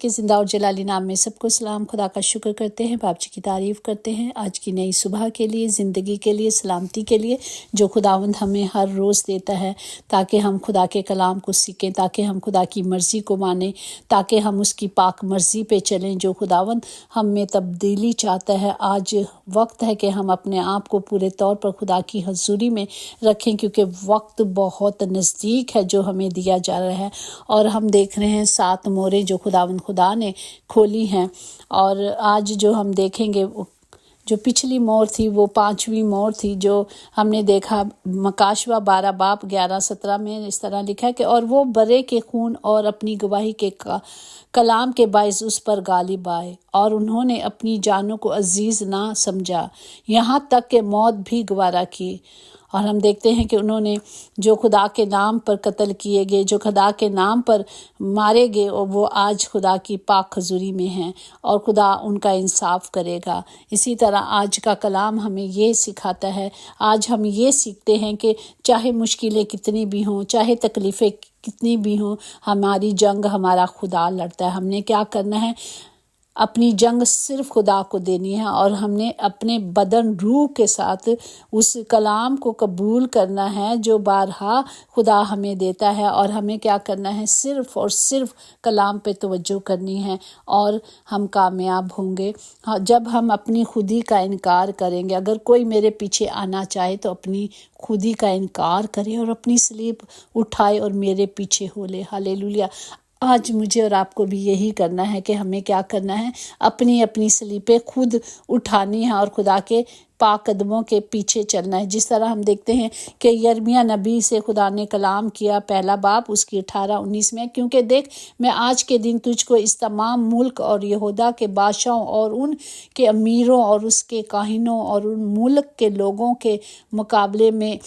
के ज़िंदा और जलाली नाम में सबको सलाम। खुदा का शुक्र करते हैं, बाप जी की तारीफ़ करते हैं आज की नई सुबह के लिए, ज़िंदगी के लिए, सलामती के लिए जो खुदावंद हमें हर रोज़ देता है, ताकि हम खुदा के कलाम को सीखें, ताकि हम खुदा की मर्ज़ी को मानें, ताकि हम उसकी पाक मर्ज़ी पे चलें जो खुदावंद हम में तब्दीली चाहता है। आज वक्त है कि हम अपने आप को पूरे तौर पर खुदा की हज़ूरी में रखें, क्योंकि वक्त बहुत नज़दीक है जो हमें दिया जा रहा है। और हम देख रहे हैं 7 मोहरें जो खुदा ने खोली हैं। और आज जो हम देखेंगे, जो पिछली मोहर थी वो 5वीं मोहर थी, जो हमने देखा मकाशवा 12 बाब 11-17 में इस तरह लिखा है कि और वो बरे के खून और अपनी गवाही के कलाम के बाइस उस पर गालिब आए, और उन्होंने अपनी जानों को अजीज़ ना समझा, यहाँ तक कि मौत भी गवारा की। और हम देखते हैं कि उन्होंने जो खुदा के नाम पर कत्ल किए गए, जो खुदा के नाम पर मारे गए, और वो आज खुदा की पाक हज़ूरी में हैं और खुदा उनका इंसाफ करेगा। इसी तरह आज का कलाम हमें ये सिखाता है, आज हम ये सीखते हैं कि चाहे मुश्किलें कितनी भी हों, चाहे तकलीफ़ें कितनी भी हों, हमारी जंग हमारा खुदा लड़ता है। हमने क्या करना है? अपनी जंग सिर्फ खुदा को देनी है, और हमने अपने बदन रूह के साथ उस कलाम को कबूल करना है जो बारहा खुदा हमें देता है। और हमें क्या करना है? सिर्फ और सिर्फ कलाम पे तवज्जो करनी है और हम कामयाब होंगे। हाँ, जब हम अपनी खुदी का इनकार करेंगे। अगर कोई मेरे पीछे आना चाहे तो अपनी खुदी का इनकार करे और अपनी सलीब उठाए और मेरे पीछे हो ले। हालेलुया। आज मुझे और आपको भी यही करना है कि हमें क्या करना है? अपनी अपनी सलीबें खुद उठानी है और खुदा के पाक कदमों के पीछे चलना है। जिस तरह हम देखते हैं कि यिर्मयाह नबी से खुदा ने कलाम किया, 1 बाब उसकी 18-19 में, क्योंकि देख मैं आज के दिन तुझको इस तमाम मुल्क और यहूदा के बादशाहों और उन के अमीरों और उसके काहिनों और उन मुल्क के लोगों के मुकाबले में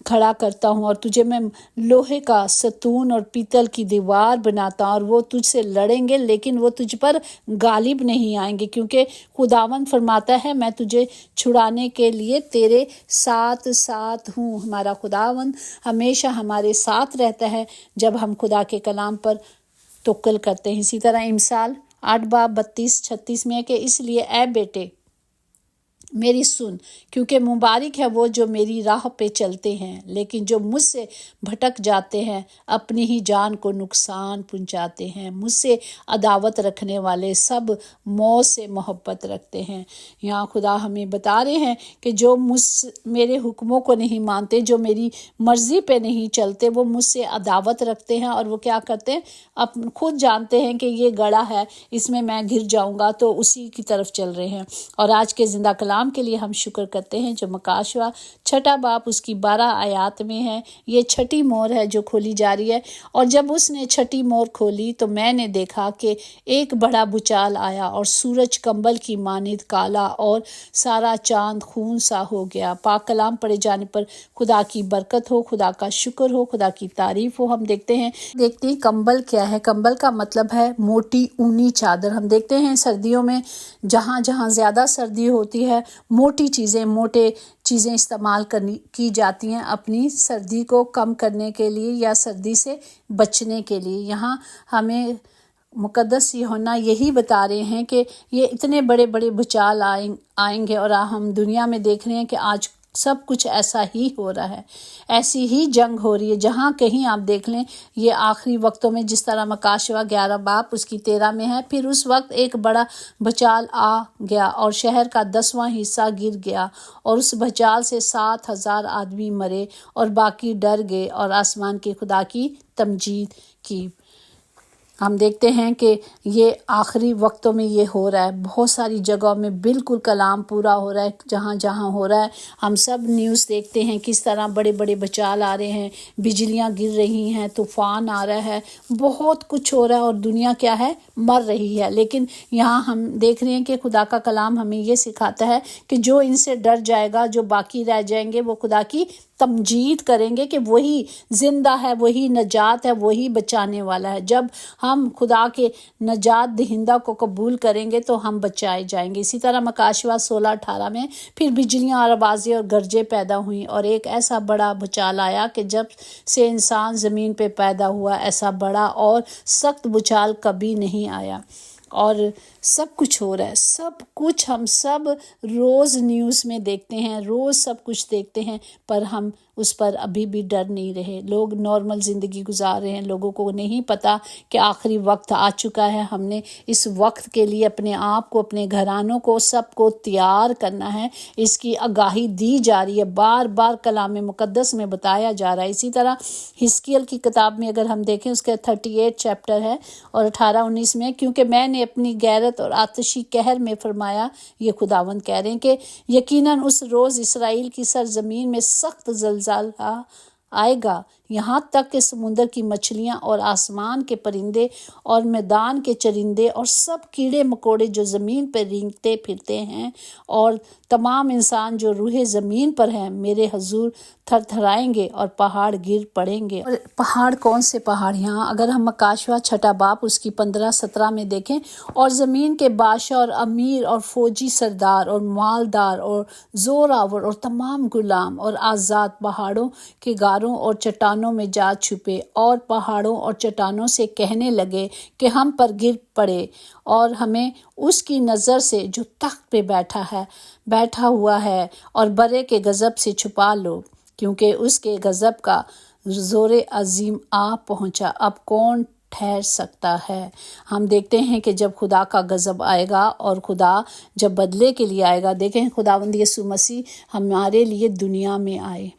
खड़ा करता हूँ, और तुझे मैं लोहे का सतून और पीतल की दीवार बनाता हूँ, और वो तुझसे लड़ेंगे लेकिन वो तुझ पर गालिब नहीं आएंगे, क्योंकि खुदावंद फरमाता है मैं तुझे छुड़ाने के लिए तेरे साथ साथ हूँ। हमारा खुदावंद हमेशा हमारे साथ रहता है जब हम खुदा के कलाम पर तवक्कुल करते हैं। इसी तरह इमसाल 8 बाब 32-36 में है कि इसलिए ऐ बेटे मेरी सुन, क्योंकि मुबारक है वो जो मेरी राह पे चलते हैं, लेकिन जो मुझसे भटक जाते हैं अपनी ही जान को नुकसान पहुंचाते हैं। मुझसे अदावत रखने वाले सब मौत से मोहब्बत रखते हैं। यहाँ खुदा हमें बता रहे हैं कि जो मेरे हुक्मों को नहीं मानते, जो मेरी मर्ज़ी पे नहीं चलते, वो मुझसे अदावत रखते हैं। और वो क्या करते हैं? अब खुद जानते हैं कि ये गड़ा है, इसमें मैं घिर जाऊँगा, तो उसी की तरफ चल रहे हैं। और आज के ज़िंदा कलाम के लिए हम शुक्र करते हैं जो मकाशवा 6 बाब उसकी 12 आयात में है। ये 6ठी मोहर है जो खोली जा रही है। और जब उसने 6ठी मोहर खोली तो मैंने देखा कि एक बड़ा भूचाल आया, और सूरज कंबल की मानिद काला और सारा चांद खून सा हो गया। पाक कलाम पढ़े जाने पर खुदा की बरकत हो, खुदा का शुक्र हो, खुदा की तारीफ हो। हम देखते हैं कंबल क्या है? कंबल का मतलब है मोटी ऊनी चादर। हम देखते हैं सर्दियों में जहाँ जहाँ ज़्यादा सर्दी होती है, मोटी चीज़ें इस्तेमाल की जाती हैं अपनी सर्दी को कम करने के लिए या सर्दी से बचने के लिए। यहाँ हमें मुकद्दस यूहन्ना यही बता रहे हैं कि ये इतने बड़े बड़े भूचाल आएंगे। और हम दुनिया में देख रहे हैं कि आज सब कुछ ऐसा ही हो रहा है, ऐसी ही जंग हो रही है। जहाँ कहीं आप देख लें ये आखिरी वक्तों में, जिस तरह मकाशवा 11 बाब उसकी 13 में है, फिर उस वक्त एक बड़ा भूचाल आ गया और शहर का 10वां हिस्सा गिर गया, और उस भूचाल से 7,000 आदमी मरे और बाकी डर गए और आसमान के खुदा की तमजीद की। हम देखते हैं कि ये आखिरी वक्तों में ये हो रहा है। बहुत सारी जगहों में बिल्कुल कलाम पूरा हो रहा है। जहाँ जहाँ हो रहा है हम सब न्यूज़ देखते हैं किस तरह बड़े बड़े भूचाल आ रहे हैं, बिजलियाँ गिर रही हैं, तूफान आ रहा है, बहुत कुछ हो रहा है और दुनिया क्या है? मर रही है। लेकिन यहाँ हम देख रहे हैं कि खुदा का कलाम हमें ये सिखाता है कि जो इनसे डर जाएगा, जो बाकी रह जाएंगे, वो खुदा की तमजीद करेंगे कि वही जिंदा है, वही नजात है, वही बचाने वाला है। जब हम खुदा के नजात दहिंदा को कबूल करेंगे तो हम बचाए जाएंगे। इसी तरह मकाशवा 16-18 में फिर बिजलियां और आवाज़ें और गरजे पैदा हुई, और एक ऐसा बड़ा भूचाल आया कि जब से इंसान ज़मीन पे पैदा हुआ ऐसा बड़ा और सख्त भूचाल कभी नहीं आया। اور सब कुछ हो रहा है, सब कुछ हम सब रोज़ न्यूज़ में देखते हैं, रोज़ सब कुछ देखते हैं, पर हम उस पर अभी भी डर नहीं रहे। लोग नॉर्मल ज़िंदगी गुजार रहे हैं, लोगों को नहीं पता कि आखिरी वक्त आ चुका है। हमने इस वक्त के लिए अपने आप को, अपने घरानों को, सबको तैयार करना है। इसकी आगाही दी जा रही है, बार बार कलाम मुक़द्दस में बताया जा रहा है। इसी तरह हिस्कियल की किताब में अगर हम देखें, उसका 38 चैप्टर है और 18-19 में, क्योंकि मैंने अपनी गैरत और आतिशी कहर में फरमाया, ये खुदावंद कह रहे हैं कि यकीनन उस रोज़ इसराइल की सरजमीन में सख्त ज़लज़ला आएगा, यहाँ तक कि समुंदर की मछलियाँ और आसमान के परिंदे और मैदान के चरिंदे और सब कीड़े मकोड़े जो ज़मीन पर रेंगते फिरते हैं और तमाम इंसान जो रूहे ज़मीन पर हैं, मेरे हजूर थरथराएंगे और पहाड़ गिर पड़ेंगे। और पहाड़ कौन से पहाड़? यहाँ अगर हम मकाशवा 6 बाब उसकी 15-17 में देखें, और ज़मीन के बादशाह और अमीर और फौजी सरदार और मालदार और जोरावर और तमाम गुलाम और आज़ाद पहाड़ों के गारों और चट्टानों में जा छुपे और पहाड़ों और चट्टानों से कहने लगे कि हम पर गिर पड़े और हमें उसकी नज़र से जो तख्त पे बैठा हुआ है और बरे के गज़ब से छुपा लो, क्योंकि उसके गज़ब का ज़ोर अजीम आ पहुंचा। अब कौन ठहर सकता है? हम देखते हैं कि जब खुदा का गज़ब आएगा और खुदा जब बदले के लिए आएगा, देखें खुदावंद यीशु मसीह हमारे लिए दुनिया में आए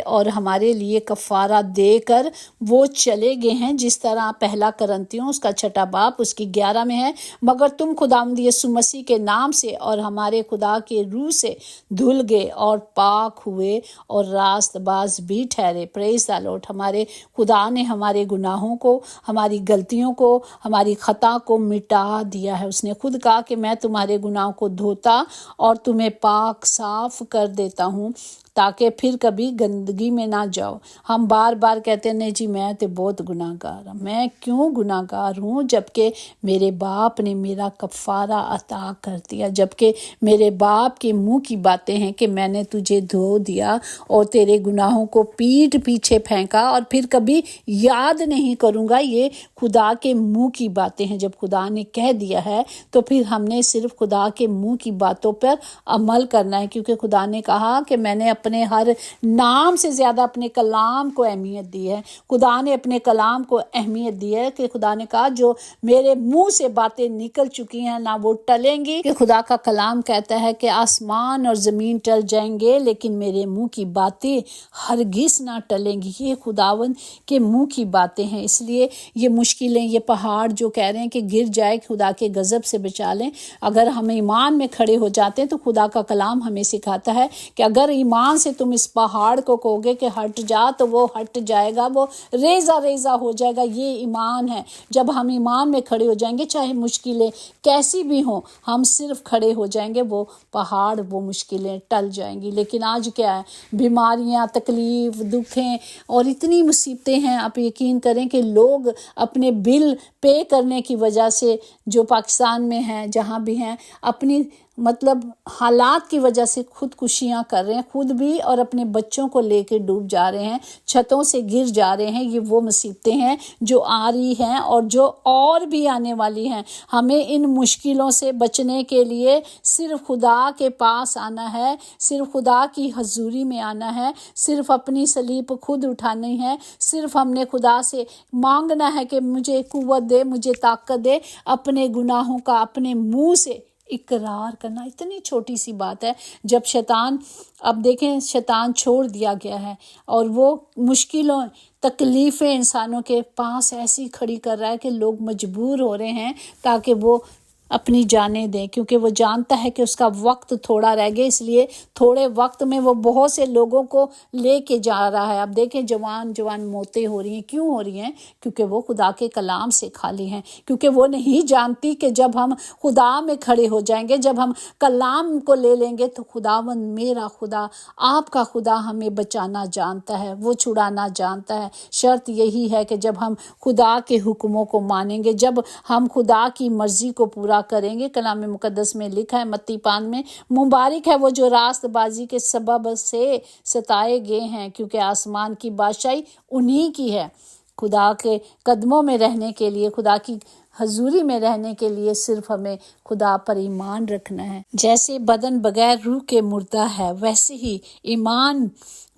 और हमारे लिए कफ़ारा देकर वो चले गए हैं। जिस तरह पहला करंतियों उसका 6 बाब उसकी 11 में है, मगर तुम खुदावंद यीशु मसीह के नाम से और हमारे खुदा के रूह से धुल गए और पाक हुए और रास्तबाज भी ठहरे। Praise the Lord. हमारे खुदा ने हमारे गुनाहों को, हमारी गलतियों को, हमारी खता को मिटा दिया है। उसने खुद कहा कि मैं तुम्हारे गुनाहों को धोता और तुम्हें पाक साफ कर देता हूँ, ताकि फिर कभी गंदगी में ना जाओ। हम बार बार कहते हैं, नहीं जी मैं तो बहुत गुनाहगार हूँ। मैं क्यों गुनाहगार हूँ? जबकि मेरे बाप ने मेरा कफ़ारा अता कर दिया, जबकि मेरे बाप के मुंह की बातें हैं कि मैंने तुझे धो दिया और तेरे गुनाहों को पीठ पीछे फेंका और फिर कभी याद नहीं करूँगा। ये खुदा के मुंह की बातें हैं। जब खुदा ने कह दिया है तो फिर हमने सिर्फ खुदा के मुंह की बातों पर अमल करना है, क्योंकि खुदा ने कहा कि मैंने अपने हर नाम से ज़्यादा अपने कलाम को अहमियत दी है। खुदा ने अपने कलाम को अहमियत दी है कि खुदा ने कहा जो मेरे मुंह से बातें निकल चुकी हैं ना वो टलेंगी। कि खुदा का कलाम कहता है कि आसमान और ज़मीन टल जाएंगे लेकिन मेरे मुंह की बातें हरगिज़ ना टलेंगी। ये खुदावंद के मुंह की बातें हैं। इसलिए ये मुश्किलें, ये पहाड़ जो कह रहे हैं कि गिर जाए, खुदा के गज़ब से बचा लें। अगर हम ईमान में खड़े हो जाते हैं तो खुदा का कलाम हमें सिखाता है कि अगर ईमान से तुम इस पहाड़ को कहोगे कि हट जा तो वो हट जाएगा, वो रेजा रेजा हो जाएगा। ये ईमान है। जब हम ईमान में खड़े हो जाएंगे, चाहे मुश्किलें कैसी भी हों, हम सिर्फ खड़े हो जाएंगे, वो पहाड़, वो मुश्किलें टल जाएंगी। लेकिन आज क्या है? बीमारियां, तकलीफ, दुखें और इतनी मुसीबतें हैं। आप यकीन करें कि लोग अपने बिल पे करने की वजह से, जो पाकिस्तान में हैं, जहाँ भी हैं, अपनी हालात की वजह से खुदकुशियां कर रहे हैं, खुद भी और अपने बच्चों को लेकर डूब जा रहे हैं, छतों से गिर जा रहे हैं। ये वो मुसीबतें हैं जो आ रही हैं और जो और भी आने वाली हैं। हमें इन मुश्किलों से बचने के लिए सिर्फ खुदा के पास आना है, सिर्फ खुदा की हजूरी में आना है, सिर्फ अपनी सलीब खुद उठानी है, सिर्फ हमने खुदा से मांगना है कि मुझे कुव्वत दे, मुझे ताकत दे, अपने गुनाहों का अपने मुंह से इकरार करना। इतनी छोटी सी बात है। जब शैतान, अब देखें, शैतान छोड़ दिया गया है और वो मुश्किलों, तकलीफ़ें इंसानों के पास ऐसी खड़ी कर रहा है कि लोग मजबूर हो रहे हैं ताकि वो अपनी जानें दें, क्योंकि वो जानता है कि उसका वक्त थोड़ा रह गया। इसलिए थोड़े वक्त में वो बहुत से लोगों को लेके जा रहा है। अब देखें, जवान जवान मौतें हो रही हैं। क्यों हो रही हैं? क्योंकि वो खुदा के कलाम से खाली हैं, क्योंकि वो नहीं जानती कि जब हम खुदा में खड़े हो जाएंगे, जब हम कलाम को ले लेंगे तो खुदावंद, मेरा खुदा, आपका खुदा हमें बचाना जानता है, वो छुड़ाना जानता है। शर्त यही है कि जब हम खुदा के हुक्मों को मानेंगे, जब हम खुदा की मर्जी को पूरा करेंगे। कलाम मुकद्दस में लिखा है मत्ती 5 में, मुबारक है वो जो रास्तबाजी के सबब से सताए गए हैं, क्योंकि आसमान की बादशाही उन्हीं की है। خدا کے قدموں میں رہنے کے لیے، خدا کی حضوری میں رہنے کے لیے صرف ہمیں خدا پر ایمان رکھنا ہے۔ جیسے بدن بغیر روح کے مردہ ہے، ویسے ہی ایمان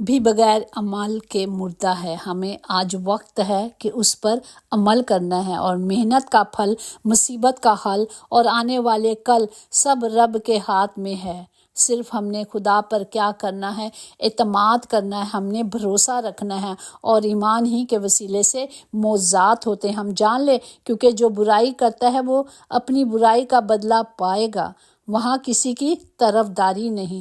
بھی بغیر عمل کے مردہ ہے۔ ہمیں آج وقت ہے کہ اس پر عمل کرنا ہے، اور محنت کا پھل، مصیبت کا حل اور آنے والے کل سب رب کے ہاتھ میں ہے۔ صرف ہم نے خدا پر کیا کرنا ہے؟ اعتماد کرنا ہے، ہم نے بھروسہ رکھنا ہے، اور ایمان ہی کے وسیلے سے معجزات ہوتے ہیں۔ ہم جان لیں کیونکہ جو برائی کرتا ہے وہ اپنی برائی کا بدلہ پائے گا، وہاں کسی کی طرفداری نہیں۔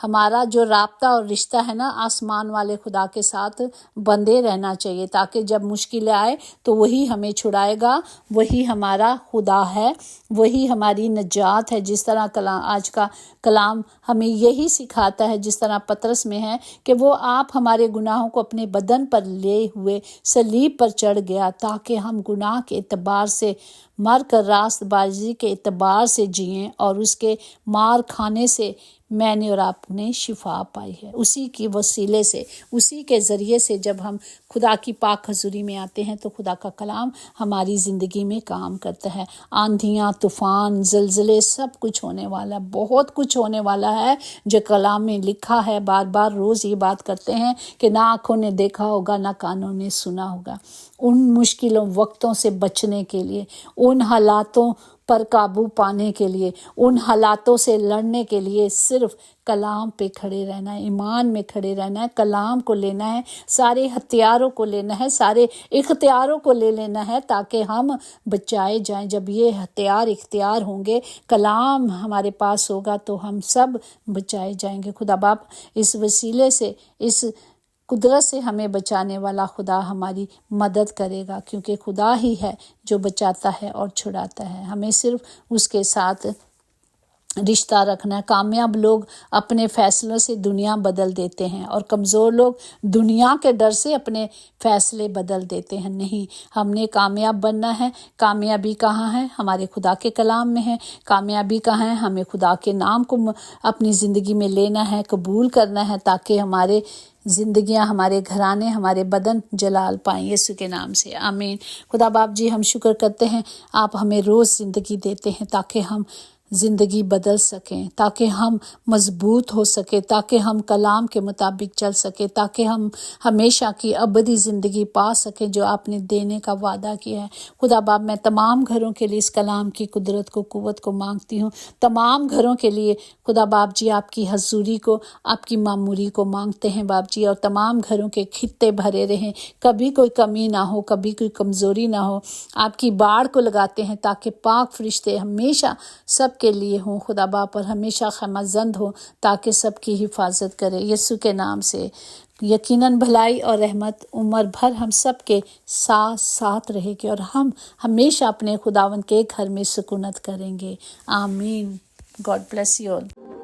ہمارا جو رابطہ اور رشتہ ہے نا، آسمان والے خدا کے ساتھ بندھے رہنا چاہیے، تاکہ جب مشکلیں آئے تو وہی ہمیں چھڑائے گا، وہی ہمارا خدا ہے، وہی ہماری نجات ہے۔ جس طرح آج کا کلام ہمیں یہی سکھاتا ہے، جس طرح پطرس میں ہے کہ وہ آپ ہمارے گناہوں کو اپنے بدن پر لے ہوئے صلیب پر چڑھ گیا، تاکہ ہم گناہ کے اعتبار سے مر کر راست بازی کے اعتبار سے جئیں، اور اس کے مار کھانے سے میں نے اور آپ نے شفا پائی ہے۔ اسی کی وسیلے سے، اسی کے ذریعے سے جب ہم خدا کی پاک حضوری میں آتے ہیں تو خدا کا کلام ہماری زندگی میں کام کرتا ہے۔ آندھیاں، طوفان، زلزلے، سب کچھ ہونے والا، بہت کچھ ہونے والا ہے جو کلام میں لکھا ہے۔ بار بار روز یہ بات کرتے ہیں کہ نہ آنکھوں نے دیکھا ہوگا، نہ کانوں نے سنا ہوگا۔ ان مشکلوں وقتوں سے بچنے کے لیے، ان حالاتوں پر قابو پانے کے لیے، ان حالاتوں سے لڑنے کے لیے صرف کلام پہ کھڑے رہنا ہے، ایمان میں کھڑے رہنا ہے، کلام کو لینا ہے، سارے ہتھیاروں کو لینا ہے، سارے اختیاروں کو لے لینا ہے، تاکہ ہم بچائے جائیں۔ جب یہ اختیار ہوں گے، کلام ہمارے پاس ہوگا، تو ہم سب بچائے جائیں گے۔ خدا باپ اس وسیلے سے، اس قدرت سے ہمیں بچانے والا خدا ہماری مدد کرے گا، کیونکہ خدا ہی ہے جو بچاتا ہے اور چھڑاتا ہے۔ ہمیں صرف اس کے ساتھ رشتہ رکھنا ہے۔ کامیاب لوگ اپنے فیصلوں سے دنیا بدل دیتے ہیں، اور کمزور لوگ دنیا کے ڈر سے اپنے فیصلے بدل دیتے ہیں۔ نہیں، ہم نے کامیاب بننا ہے۔ کامیابی کہاں ہے؟ ہمارے خدا کے کلام میں ہے۔ کامیابی کہاں ہے؟ ہمیں خدا کے نام کو اپنی زندگی میں لینا ہے، قبول کرنا ہے، تاکہ ہمارے زندگیاں، ہمارے گھرانے، ہمارے بدن جلال پائیں، یسوع کے نام سے آمین۔ خدا باپ جی، ہم شکر کرتے ہیں، آپ ہمیں روز زندگی دیتے ہیں تاکہ ہم زندگی بدل سکیں، تاکہ ہم مضبوط ہو سکیں، تاکہ ہم کلام کے مطابق چل سکیں، تاکہ ہم ہمیشہ کی ابدی زندگی پا سکیں جو آپ نے دینے کا وعدہ کیا ہے۔ خدا باپ، میں تمام گھروں کے لیے اس کلام کی قدرت کو، قوت کو مانگتی ہوں۔ تمام گھروں کے لیے خدا باپ جی آپ کی حضوری کو، آپ کی معموری کو مانگتے ہیں باپ جی، اور تمام گھروں کے خطے بھرے رہیں، کبھی کوئی کمی نہ ہو، کبھی کوئی کمزوری نہ ہو۔ آپ کی باڑ کو لگاتے ہیں تاکہ پاک فرشتے ہمیشہ سب کے لیے ہوں، خدا باپ، اور ہمیشہ خیمہ زند ہوں، تاکہ سب کی حفاظت کرے یسوع کے نام سے۔ یقیناً بھلائی اور رحمت عمر بھر ہم سب کے ساتھ رہے گی، اور ہم ہمیشہ اپنے خداوند کے گھر میں سکونت کریں گے۔ آمین۔ God bless you all.